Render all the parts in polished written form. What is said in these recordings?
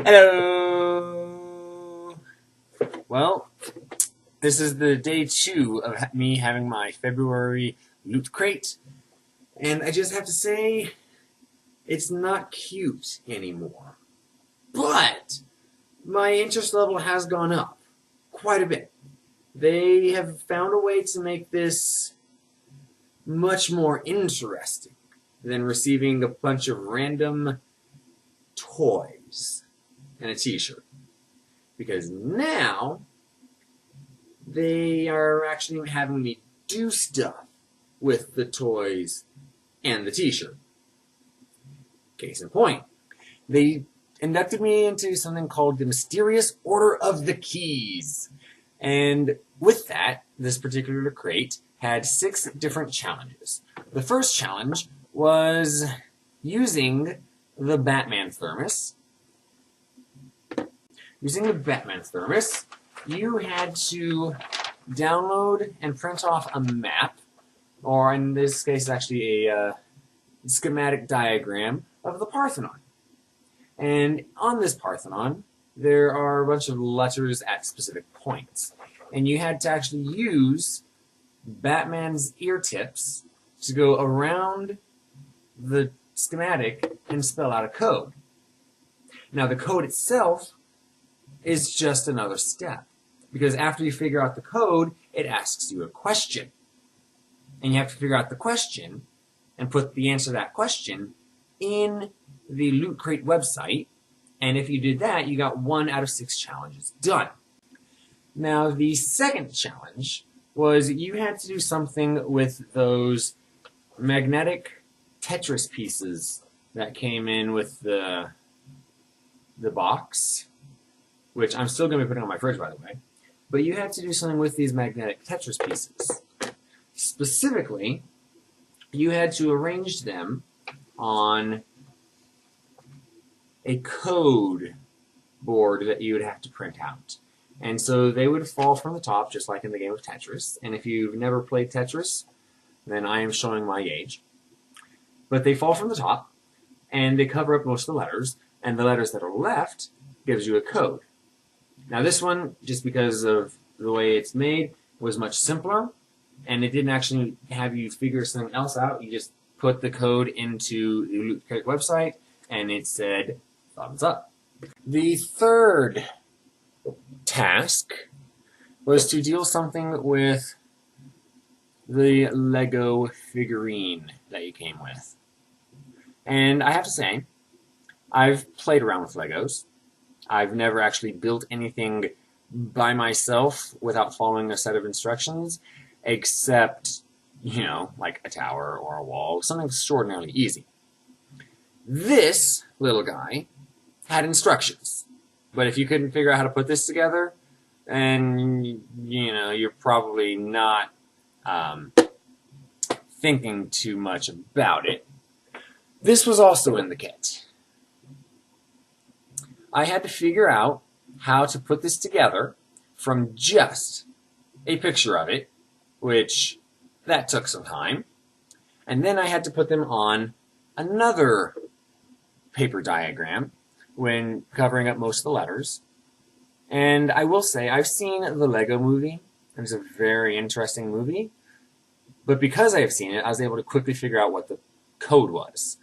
Hello! Well, this is the day 2 of me having my February loot crate, and I just have to say, it's not cute anymore. But my interest level has gone up quite a bit. They have found a way to make this much more interesting than receiving a bunch of random toys and a t-shirt. Because now, they are actually having me do stuff with the toys and the t-shirt. Case in point, they inducted me into something called the Mysterious Order of the Keys. And with that, this particular crate had 6 different challenges. The first challenge was using the Batman Thermos. Using the Batman Thermos, you had to download and print off a map, or in this case actually a schematic diagram of the Parthenon. And on this Parthenon, there are a bunch of letters at specific points. And you had to actually use Batman's ear tips to go around the schematic and spell out a code. Now the code itself is just another step, because after you figure out the code, it asks you a question. And you have to figure out the question and put the answer to that question in the Loot Crate website, and if you did that, you got 1 out of 6 challenges done. Now, the second challenge was you had to do something with those magnetic Tetris pieces that came in with the box, which I'm still going to be putting on my fridge, by the way. But you had to do something with these magnetic Tetris pieces. Specifically, you had to arrange them on a code board that you would have to print out. And so they would fall from the top, just like in the game of Tetris. And if you've never played Tetris, then I am showing my age. But they fall from the top, and they cover up most of the letters, and the letters that are left gives you a code. Now this one, just because of the way it's made, was much simpler, and it didn't actually have you figure something else out. You just put the code into the Loot Crate website, and it said, thumbs up. The third task was to deal something with the Lego figurine that you came with. And I have to say, I've played around with Legos. I've never actually built anything by myself without following a set of instructions, except, like a tower or a wall, something extraordinarily easy. This little guy had instructions, but if you couldn't figure out how to put this together, then, you're probably not thinking too much about it. This was also in the kit. I had to figure out how to put this together from just a picture of it, which that took some time. And then I had to put them on another paper diagram when covering up most of the letters. And I will say, I've seen the Lego movie. It was a very interesting movie. But because I have seen it, I was able to quickly figure out what the code was.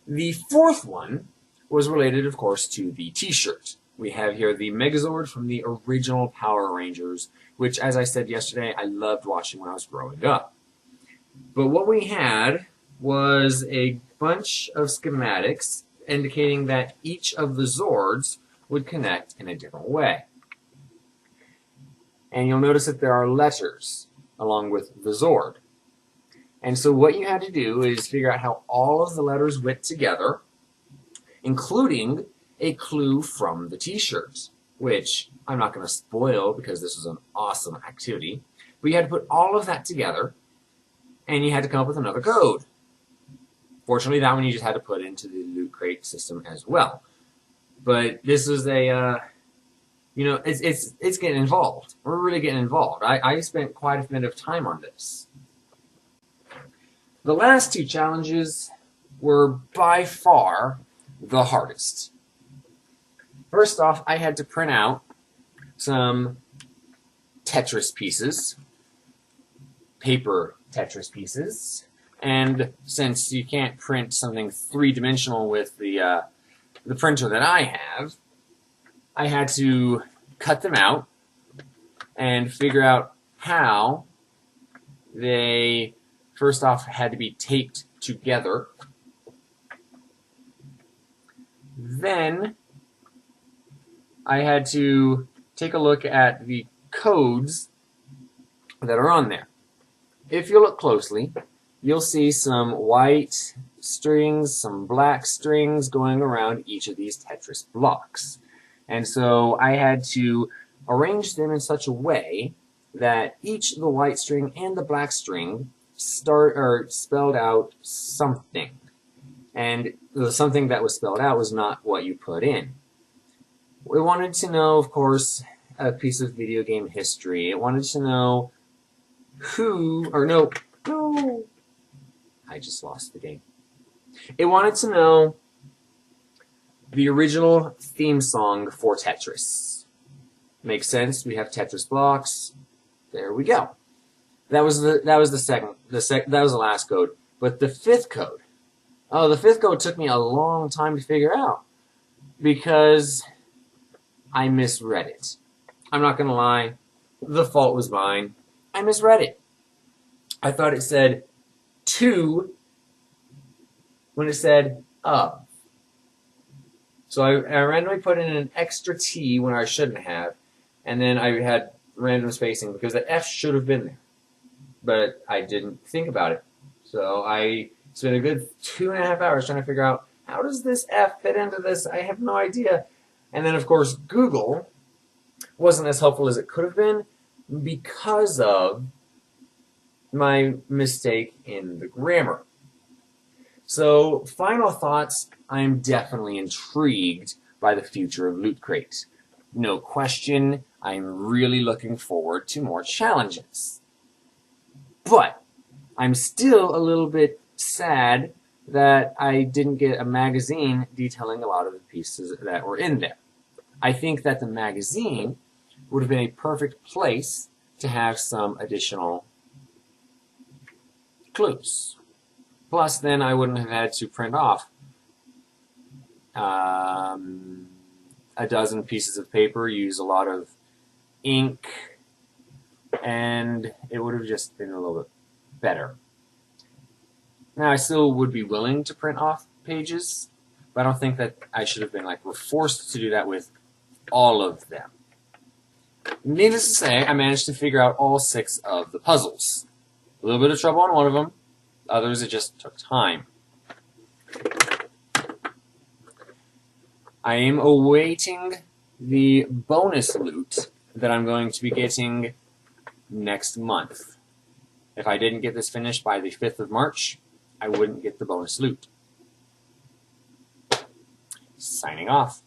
The fourth one was related, of course, to the t-shirt. We have here the Megazord from the original Power Rangers, which, as I said yesterday, I loved watching when I was growing up. But what we had was a bunch of schematics indicating that each of the Zords would connect in a different way. And you'll notice that there are letters along with the Zord. And so what you had to do is figure out how all of the letters went together, including a clue from the t-shirts, which I'm not going to spoil because this was an awesome activity. But you had to put all of that together, and you had to come up with another code. Fortunately, that one you just had to put into the Loot Crate system as well. But this was a, it's getting involved. We're really getting involved. I spent quite a bit of time on this. The last 2 challenges were by far the hardest. First off, I had to print out some Tetris pieces, paper Tetris pieces, and since you can't print something three-dimensional with the printer that I have, I had to cut them out and figure out how they, first off, had to be taped together. Then I had to take a look at the codes that are on there. If you look closely, you'll see some white strings, some black strings going around each of these Tetris blocks. And so I had to arrange them in such a way that each the white string and the black string spelled out something. And the something that was spelled out was not what you put in. We wanted to know, of course, a piece of video game history. It wanted to know no, I just lost the game. It wanted to know the original theme song for Tetris. Makes sense. We have Tetris blocks. There we go. That was the last code. But the fifth code. Oh, the fifth code took me a long time to figure out because I misread it. I'm not going to lie. The fault was mine. I misread it. I thought it said to when it said of. So I randomly put in an extra T when I shouldn't have, and then I had random spacing because the F should have been there. But I didn't think about it. So I spent a good 2.5 hours trying to figure out, how does this F fit into this? I have no idea. And then, of course, Google wasn't as helpful as it could have been because of my mistake in the grammar. So, final thoughts, I'm definitely intrigued by the future of Loot Crate. No question, I'm really looking forward to more challenges. But I'm still a little bit sad that I didn't get a magazine detailing a lot of the pieces that were in there. I think that the magazine would have been a perfect place to have some additional clues. Plus, then I wouldn't have had to print off a dozen pieces of paper, use a lot of ink, and it would have just been a little bit better. Now, I still would be willing to print off pages, but I don't think that I should have been we're forced to do that with all of them. Needless to say, I managed to figure out all 6 of the puzzles. A little bit of trouble on one of them. Others, it just took time. I am awaiting the bonus loot that I'm going to be getting next month. If I didn't get this finished by the 5th of March, I wouldn't get the bonus loot. Signing off.